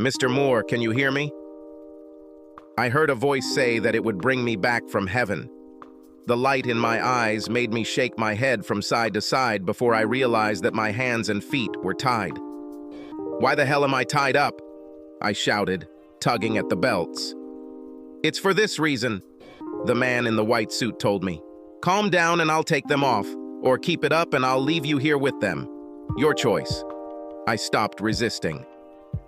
Mr. Moore, can you hear me? I heard a voice say that it would bring me back from heaven. The light in my eyes made me shake my head from side to side before I realized that my hands and feet were tied. "Why the hell am I tied up?" I shouted, tugging at the belts. "It's for this reason," the man in the white suit told me. "Calm down and I'll take them off, or keep it up and I'll leave you here with them. Your choice." I stopped resisting.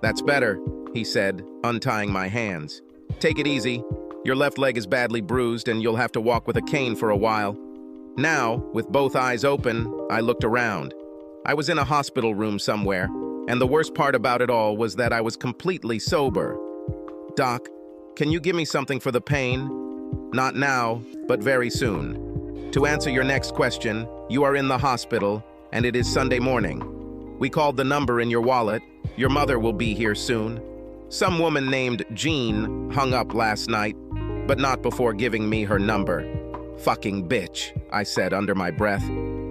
"That's better," he said, untying my hands. "Take it easy. Your left leg is badly bruised and you'll have to walk with a cane for a while." Now, with both eyes open, I looked around. I was in a hospital room somewhere, and the worst part about it all was that I was completely sober. "Doc, can you give me something for the pain?" "Not now, but very soon. To answer your next question, you are in the hospital, and it is Sunday morning. We called the number in your wallet. Your mother will be here soon. Some woman named Jean hung up last night, but not before giving me her number." "Fucking bitch," I said under my breath.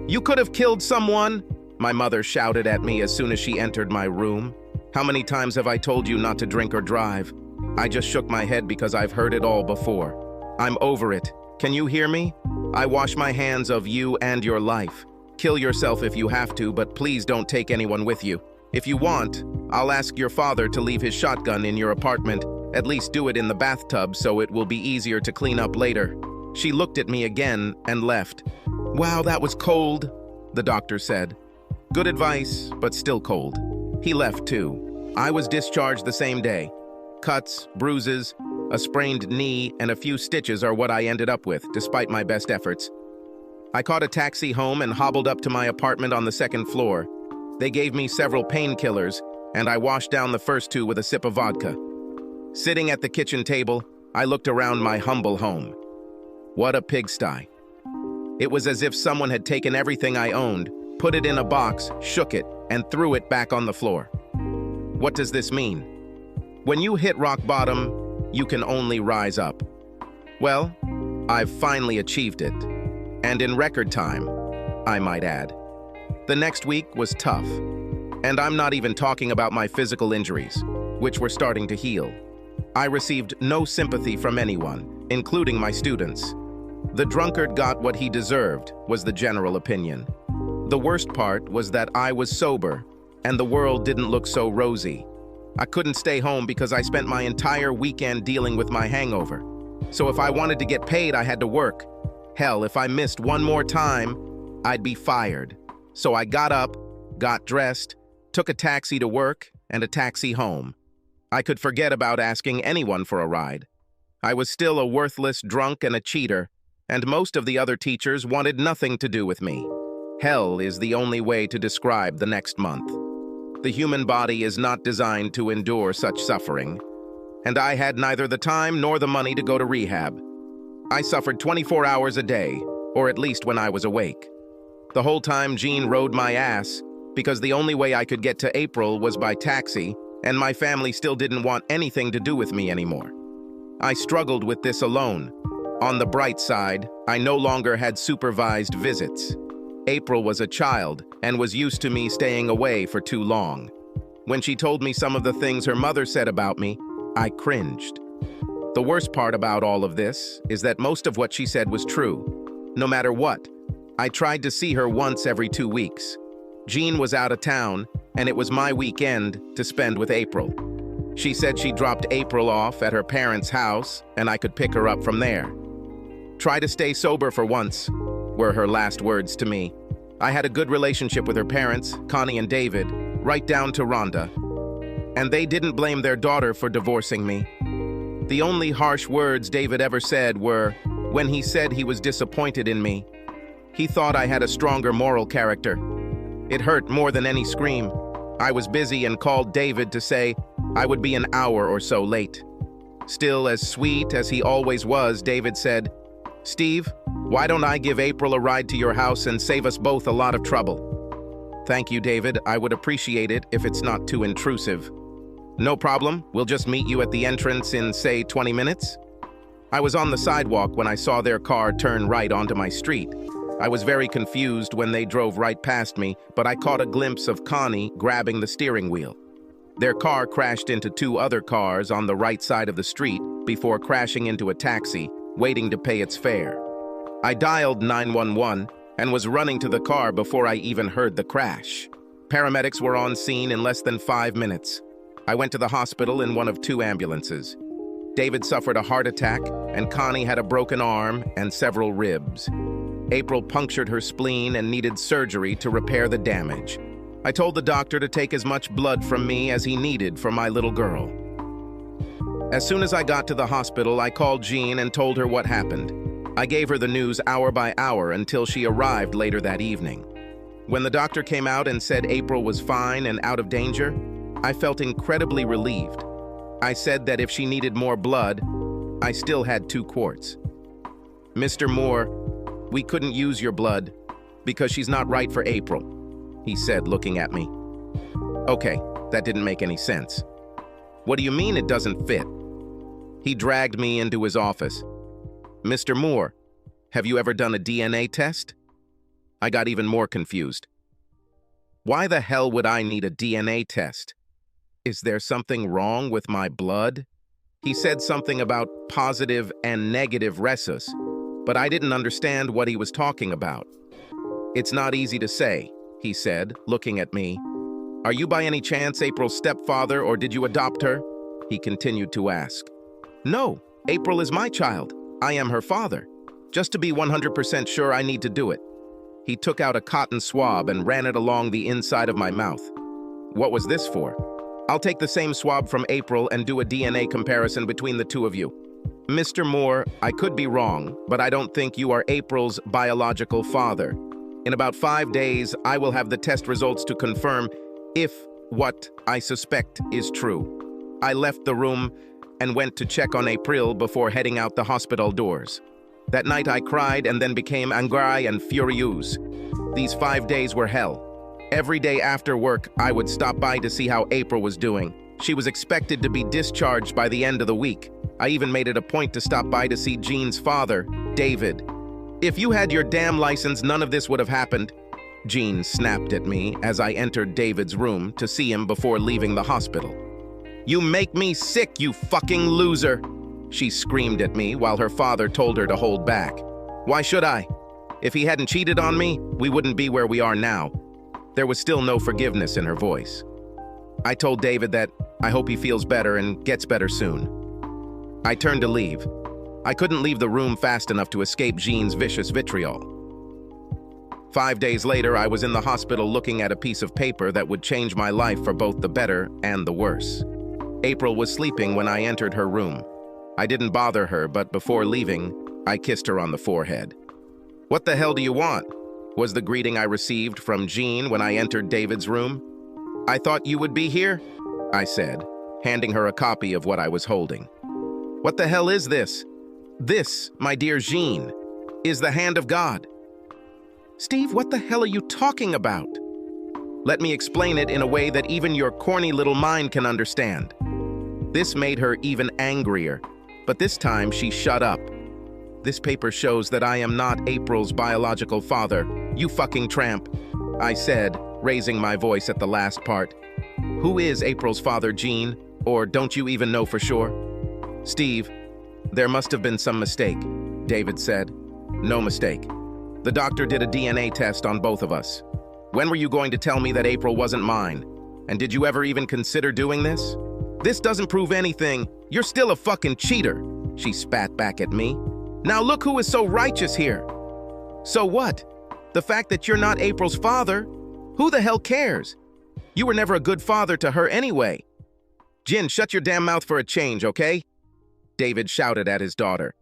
"You could have killed someone," my mother shouted at me as soon as she entered my room. "How many times have I told you not to drink or drive?" I just shook my head because I've heard it all before. "I'm over it. Can you hear me? I wash my hands of you and your life. Kill yourself if you have to, but please don't take anyone with you. If you want, I'll ask your father to leave his shotgun in your apartment. At least do it in the bathtub so it will be easier to clean up later." She looked at me again and left. "Wow, that was cold," the doctor said. "Good advice, but still cold." He left too. I was discharged the same day. Cuts, bruises, a sprained knee, and a few stitches are what I ended up with, despite my best efforts. I caught a taxi home and hobbled up to my apartment on the second floor. They gave me several painkillers, and I washed down the first two with a sip of vodka. Sitting at the kitchen table, I looked around my humble home. What a pigsty. It was as if someone had taken everything I owned, put it in a box, shook it, and threw it back on the floor. What does this mean? When you hit rock bottom, you can only rise up. Well, I've finally achieved it. And in record time, I might add. The next week was tough. And I'm not even talking about my physical injuries, which were starting to heal. I received no sympathy from anyone, including my students. The drunkard got what he deserved, was the general opinion. The worst part was that I was sober, and the world didn't look so rosy. I couldn't stay home because I spent my entire weekend dealing with my hangover. So if I wanted to get paid, I had to work. Hell, if I missed one more time, I'd be fired. So I got up, got dressed, took a taxi to work, and a taxi home. I could forget about asking anyone for a ride. I was still a worthless drunk and a cheater, and most of the other teachers wanted nothing to do with me. Hell is the only way to describe the next month. The human body is not designed to endure such suffering, and I had neither the time nor the money to go to rehab. I suffered 24 hours a day, or at least when I was awake. The whole time Jean rode my ass, because the only way I could get to April was by taxi, and my family still didn't want anything to do with me anymore. I struggled with this alone. On the bright side, I no longer had supervised visits. April was a child and was used to me staying away for too long. When she told me some of the things her mother said about me, I cringed. The worst part about all of this is that most of what she said was true. No matter what, I tried to see her once every 2 weeks. Jean was out of town, and it was my weekend to spend with April. She said she dropped April off at her parents' house, and I could pick her up from there. "Try to stay sober for once," were her last words to me. I had a good relationship with her parents, Connie and David, right down to Rhonda. And they didn't blame their daughter for divorcing me. The only harsh words David ever said were when he said he was disappointed in me. He thought I had a stronger moral character. It hurt more than any scream. I was busy and called David to say I would be an hour or so late. Still as sweet as he always was, David said, "Steve, why don't I give April a ride to your house and save us both a lot of trouble?" "Thank you, David. I would appreciate it if it's not too intrusive." "No problem. We'll just meet you at the entrance in, say, 20 minutes?" I was on the sidewalk when I saw their car turn right onto my street. I was very confused when they drove right past me, but I caught a glimpse of Connie grabbing the steering wheel. Their car crashed into two other cars on the right side of the street before crashing into a taxi, waiting to pay its fare. I dialed 911 and was running to the car before I even heard the crash. Paramedics were on scene in less than 5 minutes. I went to the hospital in one of two ambulances. David suffered a heart attack, and Connie had a broken arm and several ribs. April punctured her spleen and needed surgery to repair the damage. I told the doctor to take as much blood from me as he needed for my little girl. As soon as I got to the hospital, I called Jean and told her what happened. I gave her the news hour by hour until she arrived later that evening. When the doctor came out and said April was fine and out of danger, I felt incredibly relieved. I said that if she needed more blood, I still had 2 quarts. "Mr. Moore, we couldn't use your blood because she's not right for April," he said, looking at me. Okay, that didn't make any sense. "What do you mean it doesn't fit?" He dragged me into his office. "Mr. Moore, have you ever done a DNA test?" I got even more confused. Why the hell would I need a DNA test? Is there something wrong with my blood? He said something about positive and negative rhesus, but I didn't understand what he was talking about. "It's not easy to say," he said, looking at me. "Are you by any chance April's stepfather, or did you adopt her?" He continued to ask. "No, April is my child. I am her father. Just to be 100% sure, I need to do it." He took out a cotton swab and ran it along the inside of my mouth. "What was this for?" "I'll take the same swab from April and do a DNA comparison between the two of you." "Mr. Moore, I could be wrong, but I don't think you are April's biological father. In about 5 days, I will have the test results to confirm if what I suspect is true." I left the room and went to check on April before heading out the hospital doors. That night I cried and then became angry and furious. These 5 days were hell. Every day after work, I would stop by to see how April was doing. She was expected to be discharged by the end of the week. I even made it a point to stop by to see Jean's father, David. "If you had your damn license, none of this would have happened." Jean snapped at me as I entered David's room to see him before leaving the hospital. "You make me sick, you fucking loser!" She screamed at me while her father told her to hold back. "Why should I? If he hadn't cheated on me, we wouldn't be where we are now." There was still no forgiveness in her voice. I told David that I hope he feels better and gets better soon. I turned to leave. I couldn't leave the room fast enough to escape Jean's vicious vitriol. 5 days later, I was in the hospital looking at a piece of paper that would change my life for both the better and the worse. April was sleeping when I entered her room. I didn't bother her, but before leaving, I kissed her on the forehead. "What the hell do you want?" was the greeting I received from Jean when I entered David's room. "I thought you would be here," I said, handing her a copy of what I was holding. "What the hell is this?" "This, my dear Jean, is the hand of God." "Steve, what the hell are you talking about?" "Let me explain it in a way that even your corny little mind can understand." This made her even angrier, but this time she shut up. "This paper shows that I am not April's biological father, you fucking tramp," I said, raising my voice at the last part. "Who is April's father, Jean? Or don't you even know for sure?" "Steve, there must have been some mistake," David said. "No mistake. The doctor did a DNA test on both of us. When were you going to tell me that April wasn't mine? And did you ever even consider doing this?" "This doesn't prove anything. You're still a fucking cheater," she spat back at me. "Now look who is so righteous here." "So what? The fact that you're not April's father? Who the hell cares? You were never a good father to her anyway." "Jin, shut your damn mouth for a change, okay?" David shouted at his daughter.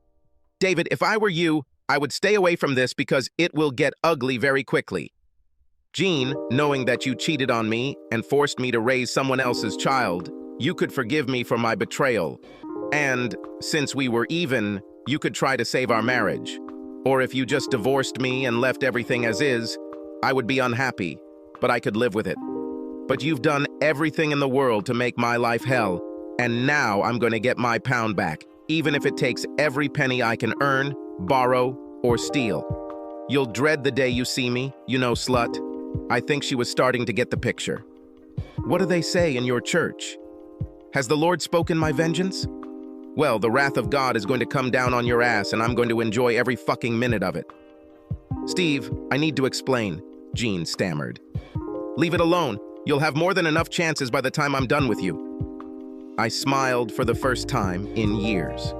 "David, if I were you, I would stay away from this because it will get ugly very quickly. Jean, knowing that you cheated on me and forced me to raise someone else's child, you could forgive me for my betrayal. And since we were even, you could try to save our marriage. Or if you just divorced me and left everything as is, I would be unhappy, but I could live with it. But you've done everything in the world to make my life hell, and now I'm going to get my pound back, even if it takes every penny I can earn, borrow, or steal. You'll dread the day you see me, you know, slut." I think she was starting to get the picture. What do they say in your church? Has the Lord spoken my vengeance? Well, the wrath of God is going to come down on your ass, and I'm going to enjoy every fucking minute of it. Steve, I need to explain, Jean stammered. Leave it alone. You'll have more than enough chances by the time I'm done with you. I smiled for the first time in years.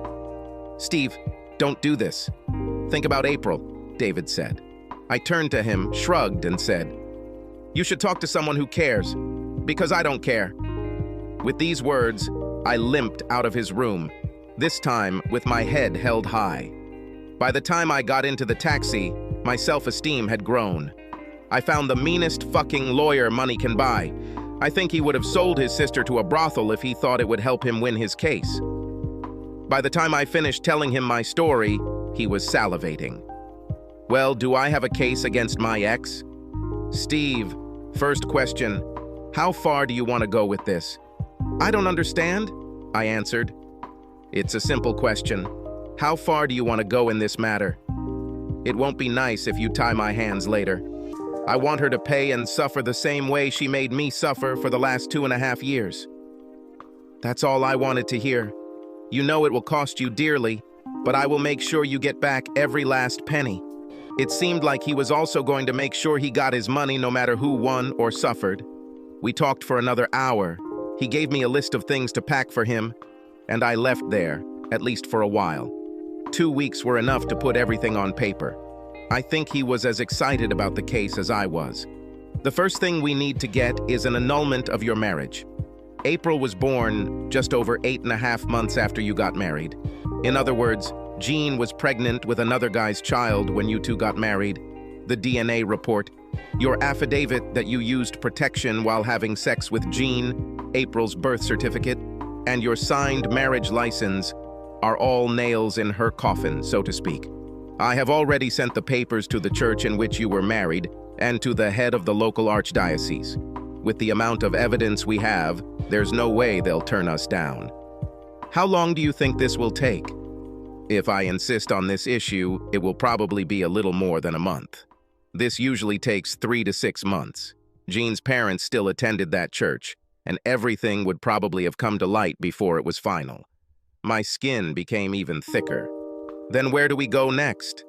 Steve, don't do this. Think about April, David said. I turned to him, shrugged, and said, You should talk to someone who cares, because I don't care. With these words, I limped out of his room, this time with my head held high. By the time I got into the taxi, my self-esteem had grown. I found the meanest fucking lawyer money can buy. I think he would have sold his sister to a brothel if he thought it would help him win his case. By the time I finished telling him my story, he was salivating. Well, do I have a case against my ex? Steve, first question, how far do you want to go with this? I don't understand, I answered. It's a simple question. How far do you want to go in this matter? It won't be nice if you tie my hands later. I want her to pay and suffer the same way she made me suffer for the last 2.5 years. That's all I wanted to hear. You know it will cost you dearly, but I will make sure you get back every last penny. It seemed like he was also going to make sure he got his money no matter who won or suffered. We talked for another hour. He gave me a list of things to pack for him, and I left there, at least for a while. 2 weeks were enough to put everything on paper. I think he was as excited about the case as I was. The first thing we need to get is an annulment of your marriage. April was born just over 8.5 months after you got married. In other words, Jean was pregnant with another guy's child when you two got married. The DNA report, your affidavit that you used protection while having sex with Jean, April's birth certificate, and your signed marriage license are all nails in her coffin, so to speak. I have already sent the papers to the church in which you were married and to the head of the local archdiocese. With the amount of evidence we have, there's no way they'll turn us down. How long do you think this will take? If I insist on this issue, it will probably be a little more than a month. This usually takes 3 to 6 months. Jean's parents still attended that church, and everything would probably have come to light before it was final. My skin became even thicker. Then where do we go next?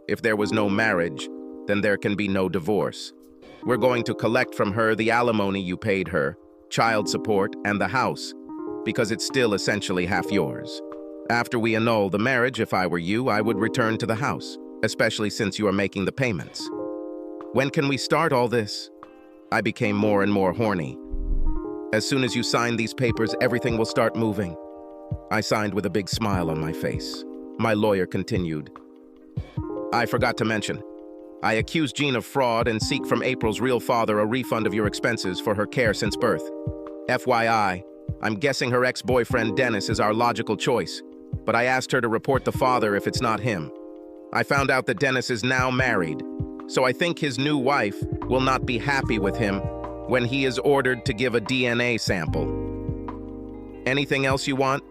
If there was no marriage, then there can be no divorce. We're going to collect from her the alimony you paid her, child support, and the house, because it's still essentially half yours. After we annul the marriage, if I were you, I would return to the house, especially since you are making the payments. When can we start all this? I became more and more horny. As soon as you sign these papers, everything will start moving. I signed with a big smile on my face. My lawyer continued. I forgot to mention, I accuse Jean of fraud and seek from April's real father a refund of your expenses for her care since birth. FYI, I'm guessing her ex-boyfriend Dennis is our logical choice, but I asked her to report the father if it's not him. I found out that Dennis is now married, so I think his new wife will not be happy with him when he is ordered to give a DNA sample. Anything else you want?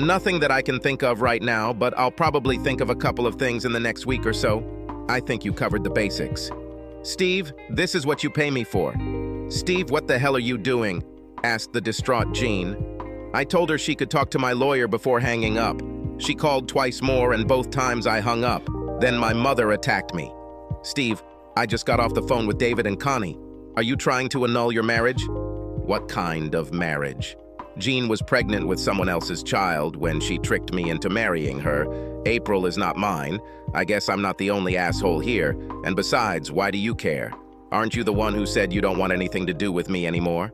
Nothing that I can think of right now, but I'll probably think of a couple of things in the next week or so. I think you covered the basics. Steve, this is what you pay me for. Steve, what the hell are you doing? Asked the distraught Jean. I told her she could talk to my lawyer before hanging up. She called twice more, and both times I hung up. Then my mother attacked me. Steve, I just got off the phone with David and Connie. Are you trying to annul your marriage? What kind of marriage? Jean was pregnant with someone else's child when she tricked me into marrying her. April is not mine. I guess I'm not the only asshole here. And besides, why do you care? Aren't you the one who said you don't want anything to do with me anymore?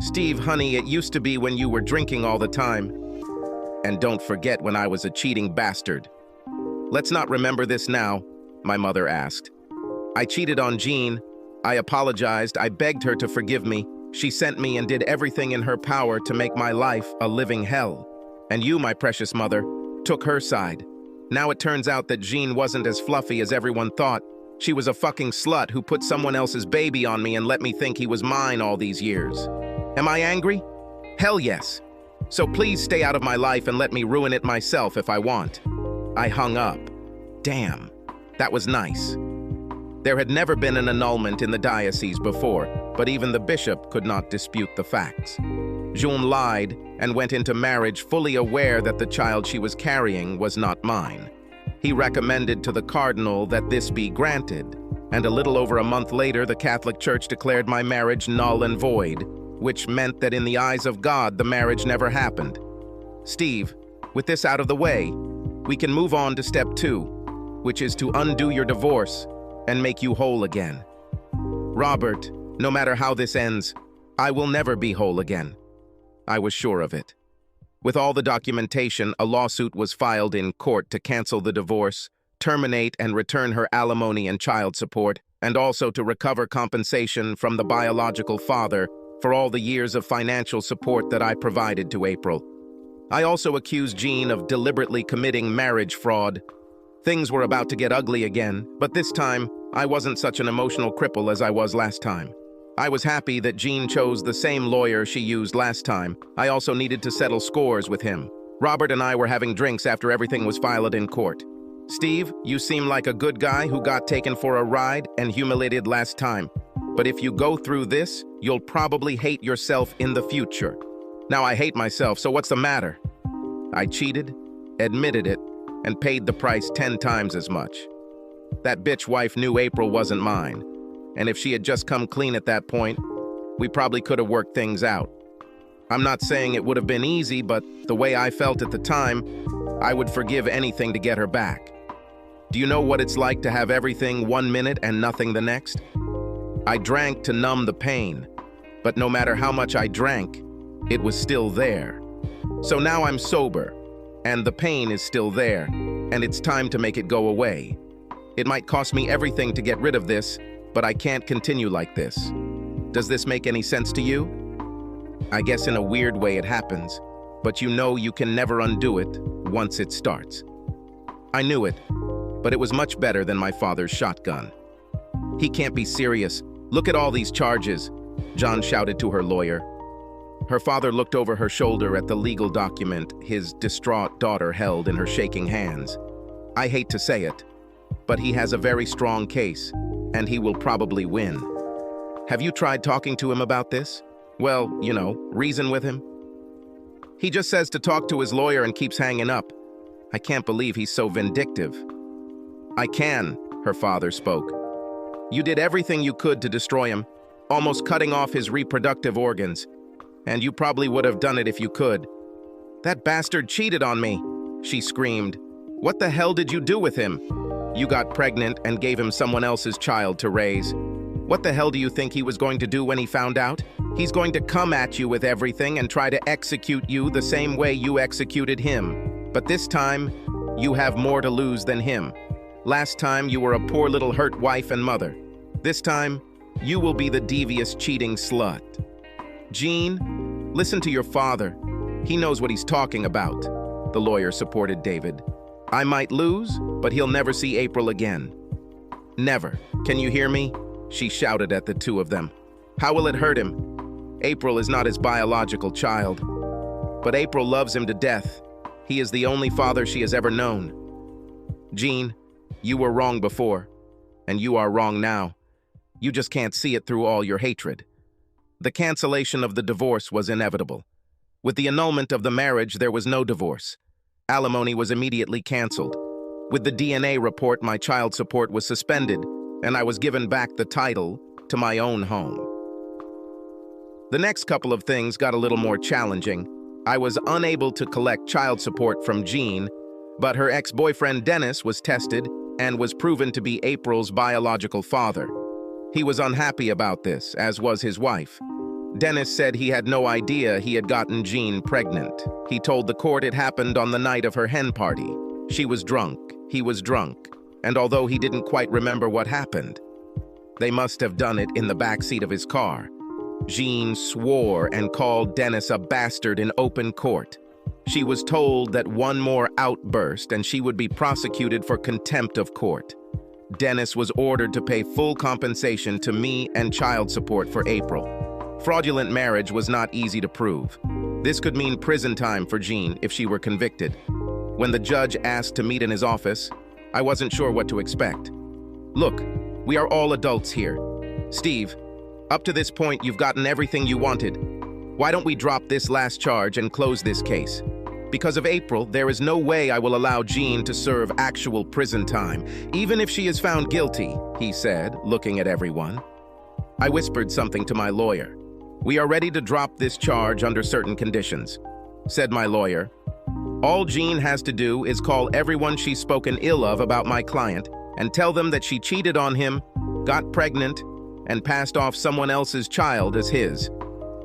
Steve, honey, it used to be when you were drinking all the time. And don't forget when I was a cheating bastard. Let's not remember this now, my mother asked. I cheated on Jean. I apologized. I begged her to forgive me. She sent me and did everything in her power to make my life a living hell. And you, my precious mother, took her side. Now it turns out that Jean wasn't as fluffy as everyone thought. She was a fucking slut who put someone else's baby on me and let me think he was mine all these years. Am I angry? Hell yes. So please stay out of my life and let me ruin it myself if I want. I hung up. Damn, that was nice. There had never been an annulment in the diocese before, but even the bishop could not dispute the facts. June lied and went into marriage fully aware that the child she was carrying was not mine. He recommended to the cardinal that this be granted, and a little over a month later, the Catholic Church declared my marriage null and void, which meant that in the eyes of God, the marriage never happened. Steve, with this out of the way, we can move on to step 2, which is to undo your divorce and make you whole again. Robert, no matter how this ends, I will never be whole again. I was sure of it. With all the documentation, a lawsuit was filed in court to cancel the divorce, terminate and return her alimony and child support, and also to recover compensation from the biological father for all the years of financial support that I provided to April. I also accused Jean of deliberately committing marriage fraud. Things were about to get ugly again, but this time, I wasn't such an emotional cripple as I was last time. I was happy that Jean chose the same lawyer she used last time. I also needed to settle scores with him. Robert and I were having drinks after everything was filed in court. Steve, you seem like a good guy who got taken for a ride and humiliated last time. But if you go through this, you'll probably hate yourself in the future. Now I hate myself, so what's the matter? I cheated, admitted it, and paid the price 10 times as much. That bitch wife knew April wasn't mine. And if she had just come clean at that point, we probably could have worked things out. I'm not saying it would have been easy, but the way I felt at the time, I would forgive anything to get her back. Do you know what it's like to have everything 1 minute and nothing the next? I drank to numb the pain, but no matter how much I drank, it was still there. So now I'm sober, and the pain is still there, and it's time to make it go away. It might cost me everything to get rid of this, but I can't continue like this. Does this make any sense to you? I guess in a weird way it happens, but you know you can never undo it once it starts. I knew it, but it was much better than my father's shotgun. He can't be serious. Look at all these charges, John shouted to her lawyer. Her father looked over her shoulder at the legal document his distraught daughter held in her shaking hands. I hate to say it, but he has a very strong case, and he will probably win. Have you tried talking to him about this? Well, you know, reason with him? He just says to talk to his lawyer and keeps hanging up. I can't believe he's so vindictive. I can, her father spoke. You did everything you could to destroy him, almost cutting off his reproductive organs. And you probably would have done it if you could. That bastard cheated on me, she screamed. What the hell did you do with him? You got pregnant and gave him someone else's child to raise. What the hell do you think he was going to do when he found out? He's going to come at you with everything and try to execute you the same way you executed him. But this time, you have more to lose than him. Last time, you were a poor little hurt wife and mother. This time, you will be the devious, cheating slut. Jean, listen to your father. He knows what he's talking about, the lawyer supported David. I might lose, but he'll never see April again. Never. Can you hear me? She shouted at the two of them. How will it hurt him? April is not his biological child. But April loves him to death. He is the only father she has ever known. Jean, you were wrong before, and you are wrong now. You just can't see it through all your hatred. The cancellation of the divorce was inevitable. With the annulment of the marriage, there was no divorce. Alimony was immediately canceled. With the DNA report, my child support was suspended, and I was given back the title to my own home. The next couple of things got a little more challenging. I was unable to collect child support from Jean, but her ex-boyfriend Dennis was tested and was proven to be April's biological father. He was unhappy about this, as was his wife. Dennis said he had no idea he had gotten Jean pregnant. He told the court it happened on the night of her hen party. She was drunk, he was drunk, and although he didn't quite remember what happened, they must have done it in the backseat of his car. Jean swore and called Dennis a bastard in open court. She was told that one more outburst and she would be prosecuted for contempt of court. Dennis was ordered to pay full compensation to me and child support for April. Fraudulent marriage was not easy to prove. This could mean prison time for Jean if she were convicted. When the judge asked to meet in his office, I wasn't sure what to expect. Look, we are all adults here. Steve, Up to this point, you've gotten everything you wanted. Why don't we drop this last charge and close this case? Because of April, there is no way I will allow Jean to serve actual prison time, even if she is found guilty, he said, looking at everyone. I whispered something to my lawyer. We are ready to drop this charge under certain conditions, said my lawyer. All Jean has to do is call everyone she's spoken ill of about my client and tell them that she cheated on him, got pregnant, and passed off someone else's child as his.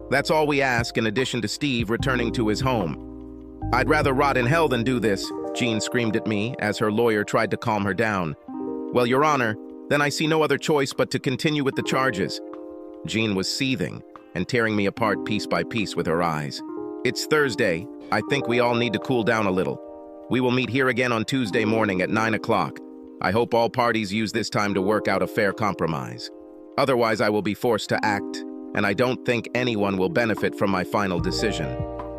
That's all we ask, in addition to Steve returning to his home. I'd rather rot in hell than do this, Jean screamed at me as her lawyer tried to calm her down. Well, Your Honor, then I see no other choice but to continue with the charges. Jean was seething and tearing me apart piece by piece with her eyes. It's Thursday. I think we all need to cool down a little. We will meet here again on Tuesday morning at 9 o'clock. I hope all parties use this time to work out a fair compromise. Otherwise, I will be forced to act, and I don't think anyone will benefit from my final decision.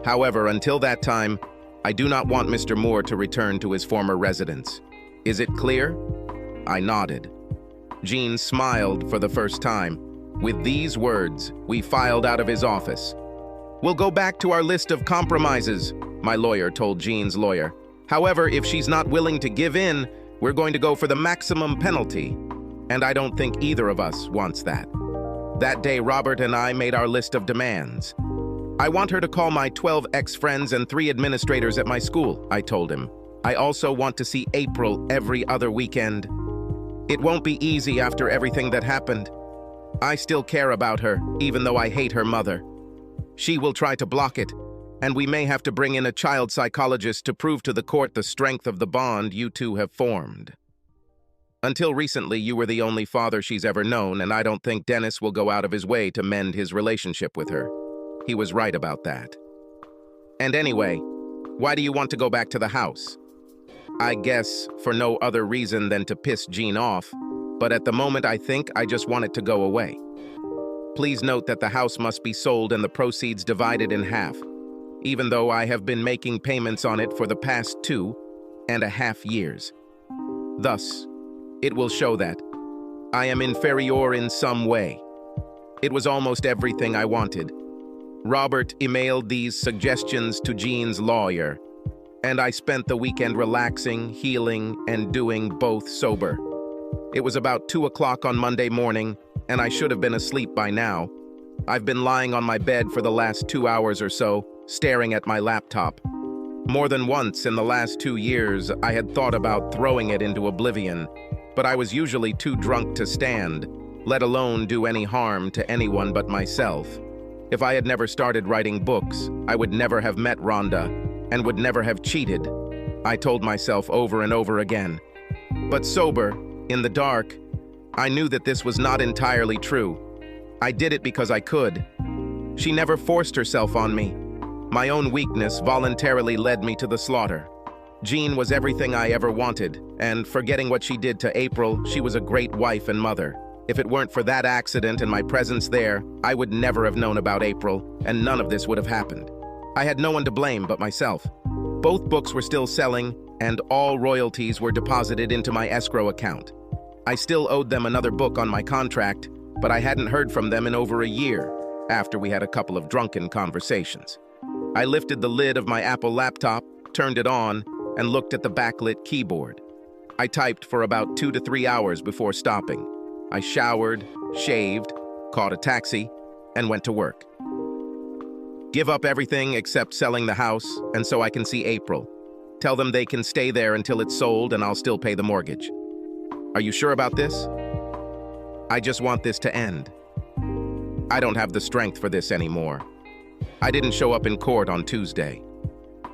However, until that time, I do not want Mr. Moore to return to his former residence. Is it clear? I nodded. Jean smiled for the first time. With these words, we filed out of his office. We'll go back to our list of compromises, my lawyer told Jean's lawyer. However, if she's not willing to give in, we're going to go for the maximum penalty. And I don't think either of us wants that. That day, Robert and I made our list of demands. I want her to call my 12 ex-friends and 3 administrators at my school, I told him. I also want to see April every other weekend. It won't be easy after everything that happened. I still care about her, even though I hate her mother. She will try to block it, and we may have to bring in a child psychologist to prove to the court the strength of the bond you two have formed. Until recently, you were the only father she's ever known, and I don't think Dennis will go out of his way to mend his relationship with her. He was right about that. And anyway, why do you want to go back to the house? I guess for no other reason than to piss Jean off, but at the moment I think I just want it to go away. Please note that the house must be sold and the proceeds divided in half, even though I have been making payments on it for the past 2.5 years. Thus, it will show that I am inferior in some way. It was almost everything I wanted. Robert emailed these suggestions to Jean's lawyer, and I spent the weekend relaxing, healing, and doing both sober. It was about 2 o'clock on Monday morning, and I should have been asleep by now. I've been lying on my bed for the last 2 hours or so, staring at my laptop. More than once in the last 2 years, I had thought about throwing it into oblivion, but I was usually too drunk to stand, let alone do any harm to anyone but myself. If I had never started writing books, I would never have met Rhonda and would never have cheated, I told myself over and over again. But sober, in the dark, I knew that this was not entirely true. I did it because I could. She never forced herself on me. My own weakness voluntarily led me to the slaughter. Jean was everything I ever wanted, and forgetting what she did to April, she was a great wife and mother. If it weren't for that accident and my presence there, I would never have known about April, and none of this would have happened. I had no one to blame but myself. Both books were still selling, and all royalties were deposited into my escrow account. I still owed them another book on my contract, but I hadn't heard from them in over a year, after we had a couple of drunken conversations. I lifted the lid of my Apple laptop, turned it on, and looked at the backlit keyboard. I typed for about 2 to 3 hours before stopping. I showered, shaved, caught a taxi, and went to work. Give up everything except selling the house, and so I can see April. Tell them they can stay there until it's sold and I'll still pay the mortgage. Are you sure about this? I just want this to end. I don't have the strength for this anymore. I didn't show up in court on Tuesday.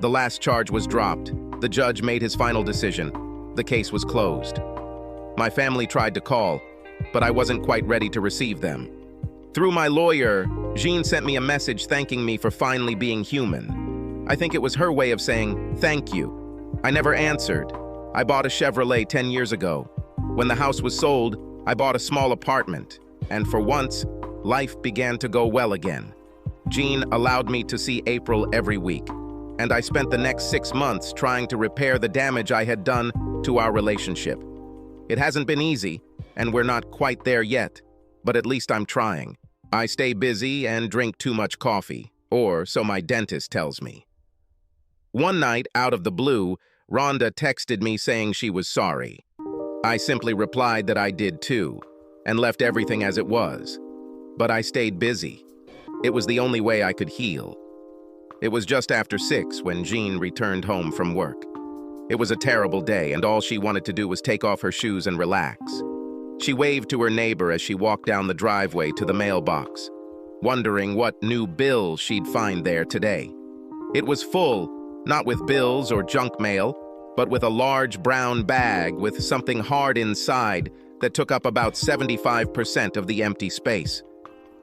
The last charge was dropped. The judge made his final decision. The case was closed. My family tried to call, but I wasn't quite ready to receive them. Through my lawyer, Jean sent me a message thanking me for finally being human. I think it was her way of saying, thank you. I never answered. I bought a Chevrolet 10 years ago. When the house was sold, I bought a small apartment, and for once, life began to go well again. Jean allowed me to see April every week, and I spent the next 6 months trying to repair the damage I had done to our relationship. It hasn't been easy, and we're not quite there yet, but at least I'm trying. I stay busy and drink too much coffee, or so my dentist tells me. One night, out of the blue, Rhonda texted me saying she was sorry. I simply replied that I did too, and left everything as it was. But I stayed busy. It was the only way I could heal. It was just after 6 when Jean returned home from work. It was a terrible day, and all she wanted to do was take off her shoes and relax. She waved to her neighbor as she walked down the driveway to the mailbox, wondering what new bill she'd find there today. It was full, not with bills or junk mail, but with a large brown bag with something hard inside that took up about 75% of the empty space.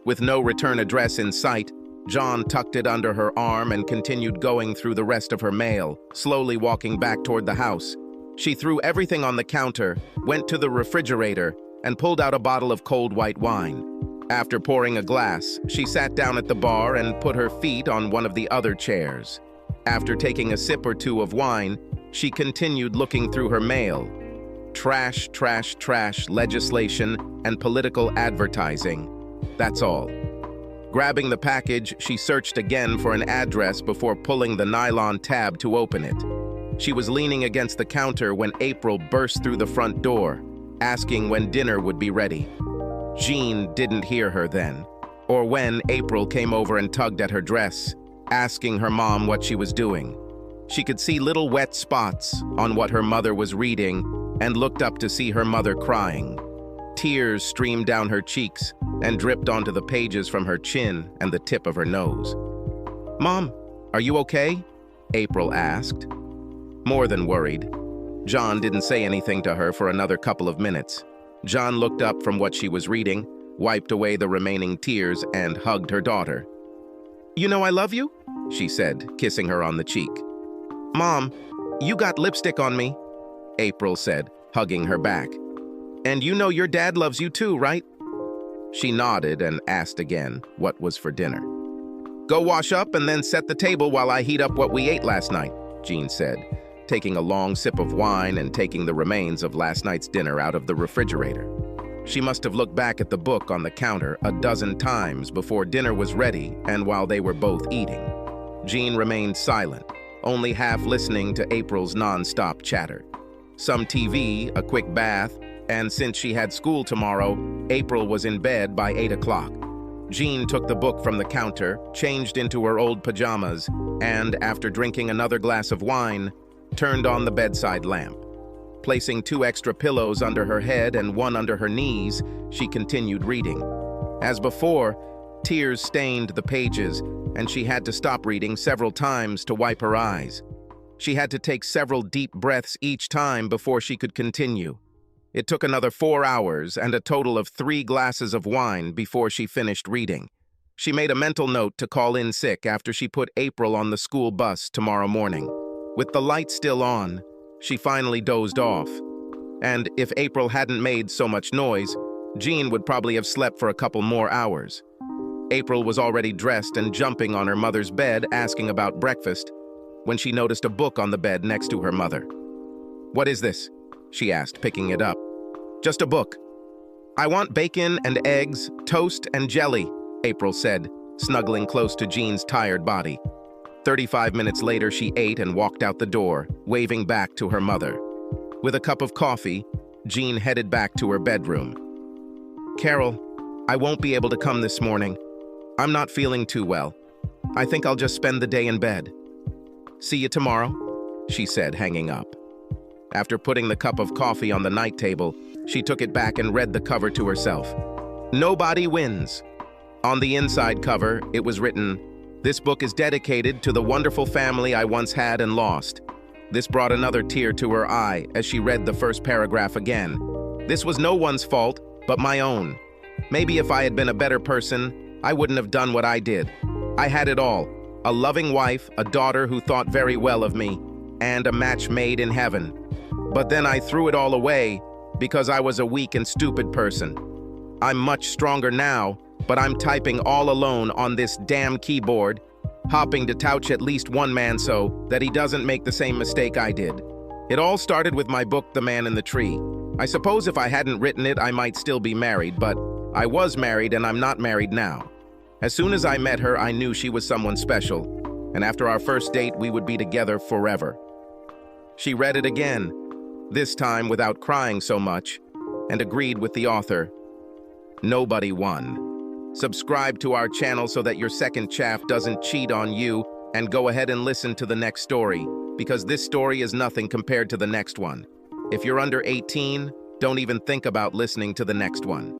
With no return address in sight, John tucked it under her arm and continued going through the rest of her mail, slowly walking back toward the house. She threw everything on the counter, went to the refrigerator, and pulled out a bottle of cold white wine. After pouring a glass, she sat down at the bar and put her feet on one of the other chairs. After taking a sip or two of wine, she continued looking through her mail. Trash, trash, trash, legislation, and political advertising. That's all. Grabbing the package, she searched again for an address before pulling the nylon tab to open it. She was leaning against the counter when April burst through the front door, asking when dinner would be ready. Jean didn't hear her then, or when April came over and tugged at her dress, asking her mom what she was doing. She could see little wet spots on what her mother was reading and looked up to see her mother crying. Tears streamed down her cheeks and dripped onto the pages from her chin and the tip of her nose. "Mom, are you okay?" April asked. More than worried. John didn't say anything to her for another couple of minutes. John looked up from what she was reading, wiped away the remaining tears, and hugged her daughter. "You know I love you," she said, kissing her on the cheek. "Mom, you got lipstick on me," April said, hugging her back. "And you know your dad loves you too, right?" She nodded and asked again what was for dinner. "Go wash up and then set the table while I heat up what we ate last night," Jean said, taking a long sip of wine and taking the remains of last night's dinner out of the refrigerator. She must have looked back at the book on the counter a dozen times before dinner was ready and while they were both eating. Jean remained silent, only half listening to April's non-stop chatter. Some TV, a quick bath, and since she had school tomorrow, April was in bed by 8 o'clock. Jean took the book from the counter, changed into her old pajamas, and, after drinking another glass of wine, turned on the bedside lamp. Placing 2 extra pillows under her head and 1 under her knees, she continued reading. As before, tears stained the pages, and she had to stop reading several times to wipe her eyes. She had to take several deep breaths each time before she could continue. It took another 4 hours and a total of 3 glasses of wine before she finished reading. She made a mental note to call in sick after she put April on the school bus tomorrow morning. With the light still on, she finally dozed off. And if April hadn't made so much noise, Jean would probably have slept for a couple more hours. April was already dressed and jumping on her mother's bed asking about breakfast when she noticed a book on the bed next to her mother. "What is this?" she asked, picking it up. "Just a book." "I want bacon and eggs, toast and jelly," April said, snuggling close to Jean's tired body. 35 minutes later, she ate and walked out the door, waving back to her mother. With a cup of coffee, Jean headed back to her bedroom. "Carol, I won't be able to come this morning. I'm not feeling too well. I think I'll just spend the day in bed." "See you tomorrow," she said, hanging up. After putting the cup of coffee on the night table, she took it back and read the cover to herself. "Nobody wins." On the inside cover, it was written, "This book is dedicated to the wonderful family I once had and lost." This brought another tear to her eye as she read the first paragraph again. "This was no one's fault, but my own. Maybe if I had been a better person, I wouldn't have done what I did. I had it all, a loving wife, a daughter who thought very well of me, and a match made in heaven. But then I threw it all away because I was a weak and stupid person. I'm much stronger now, but I'm typing all alone on this damn keyboard, hopping to touch at least one man so that he doesn't make the same mistake I did. It all started with my book, The Man in the Tree. I suppose if I hadn't written it, I might still be married, but I was married and I'm not married now. As soon as I met her, I knew she was someone special, and after our first date, we would be together forever. She read it again, this time without crying so much, and agreed with the author. Nobody won. Subscribe to our channel so that your second chaff doesn't cheat on you, and go ahead and listen to the next story, because this story is nothing compared to the next one. If you're under 18, don't even think about listening to the next one.